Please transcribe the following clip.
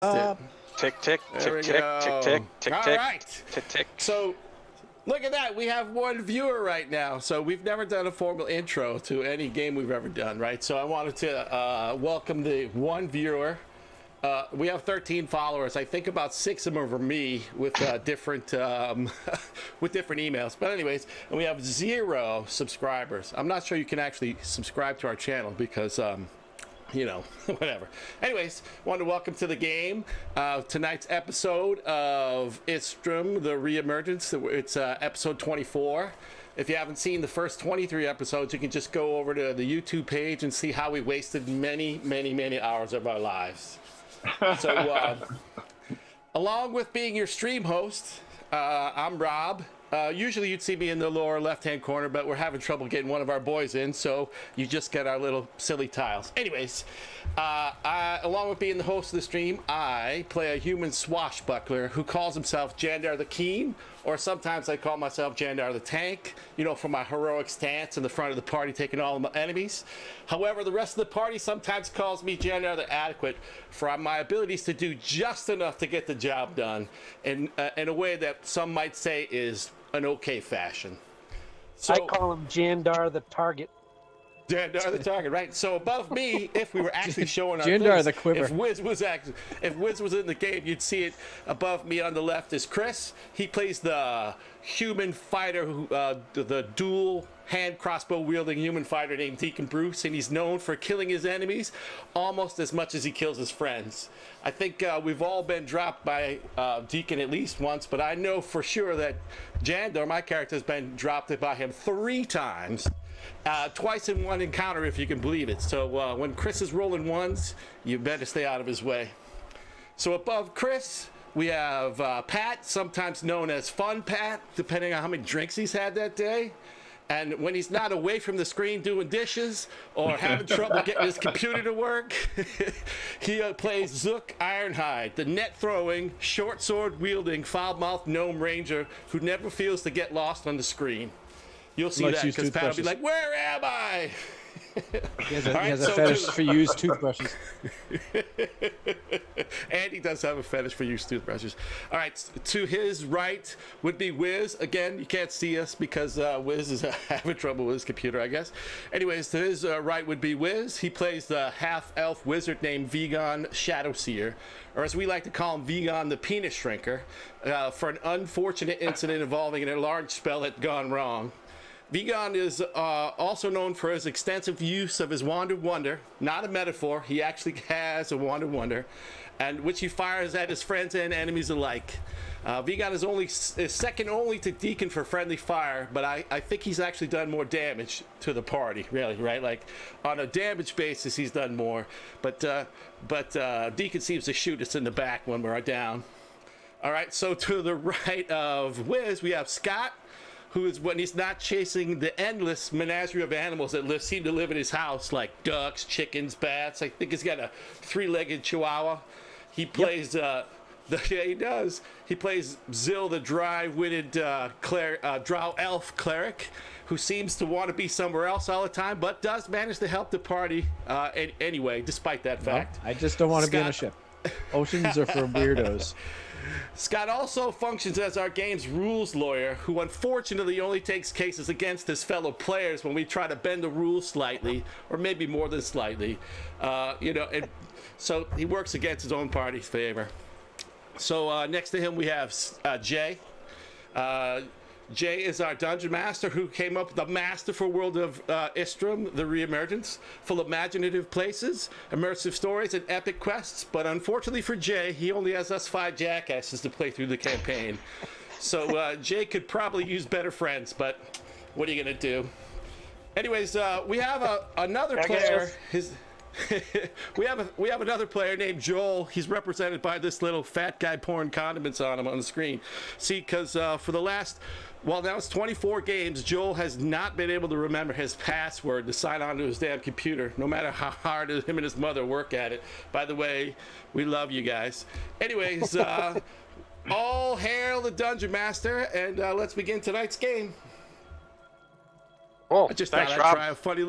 Tick, tick, There we tick, tick, go. tick, tick, tick, All tick, right. tick, tick. So, look at that. We have one viewer right now. So, we've never done a formal intro to any game we've ever done, right? So, I wanted to welcome the one viewer. We have 13 followers. I think about 6 of them are me with different with different emails. But anyways, and we have 0 subscribers. I'm not sure you can actually subscribe to our channel because you know, whatever. Anyways, wanted to welcome to the game tonight's episode of Istram, the Re-Emergence. It's episode 24. If you haven't seen the first 23 episodes, you can just go over to the YouTube page and see how we wasted many, many, many hours of our lives. So, along with being your stream host, I'm Rob. Usually you'd see me in the lower left-hand corner, but we're having trouble getting one of our boys in, so you just get our little silly tiles. Anyways, along with being the host of the stream, I play a human swashbuckler who calls himself Jandar the Keen, or sometimes I call myself Jandar the Tank, you know, for my heroic stance in the front of the party taking all of my enemies. However, the rest of the party sometimes calls me Jandar the Adequate for my abilities to do just enough to get the job done in a way that some might say is an okay fashion. So, I call him Jandar the Target. Jandar the Target, right? So above me, if we were actually showing our Jandar things, the Quiver. if Wiz was in the game, you'd see it above me on the left is Chris. He plays the human fighter, who the dual hand crossbow wielding human fighter named Deacon Bruce, and he's known for killing his enemies almost as much as he kills his friends. I think we've all been dropped by Deacon at least once, but I know for sure that Jandar, my character, has been dropped by him 3 times. Twice in one encounter, if you can believe it. So when Chris is rolling ones, you better stay out of his way. So above Chris, we have Pat, sometimes known as Fun Pat, depending on how many drinks he's had that day. And when he's not away from the screen doing dishes or having trouble getting his computer to work, he plays Zook Ironhide, the net-throwing, short-sword-wielding, foul-mouthed gnome ranger who never feels to get lost on the screen. You'll see that because Pat will be like, "Where am I?" He has a fetish for used toothbrushes. And he does have a fetish for used toothbrushes. All right, to his right would be Wiz. Again, you can't see us because Wiz is having trouble with his computer, I guess. Anyways, to his right would be Wiz. He plays the half-elf wizard named Vegan Shadowseer, or as we like to call him, Vegan the Penis Shrinker, for an unfortunate incident involving an enlarged spell that gone wrong. Vegan is also known for his extensive use of his Wand of Wonder, not a metaphor. He actually has a Wand of Wonder, and which he fires at his friends and enemies alike. Vegan is second only to Deacon for friendly fire, but I think he's actually done more damage to the party, really, right? Like, on a damage basis, he's done more, but Deacon seems to shoot us in the back when we're down. All right, so to the right of Wiz, we have Scott, who is, when he's not chasing the endless menagerie of animals that seem to live in his house, like ducks, chickens, bats. I think he's got a 3-legged chihuahua. He plays, yeah, he does. He plays Zill, the dry-witted drow elf cleric, who seems to want to be somewhere else all the time, but does manage to help the party anyway, despite that fact. I just don't want to be on a ship. Oceans are for weirdos. Scott also functions as our game's rules lawyer, who unfortunately only takes cases against his fellow players when we try to bend the rules slightly, or maybe more than slightly. You know, and so he works against his own party's favor. So next to him we have Jay. Jay is our dungeon master who came up with the masterful world of Istram, the Re-Emergence, full of imaginative places, immersive stories, and epic quests. But unfortunately for Jay, he only has us 5 jackasses to play through the campaign. So Jay could probably use better friends, but what are you going to do? Anyways, we have another player. We have another player named Joel. He's represented by this little fat guy pouring condiments on him on the screen. See, because for the last, well, now it's 24 games, Joel has not been able to remember his password to sign on to his damn computer, no matter how hard him and his mother work at it. By the way, we love you guys. Anyways, all hail the Dungeon Master, and let's begin tonight's game. Oh, I just thanks, thought I'd Rob. try a funny little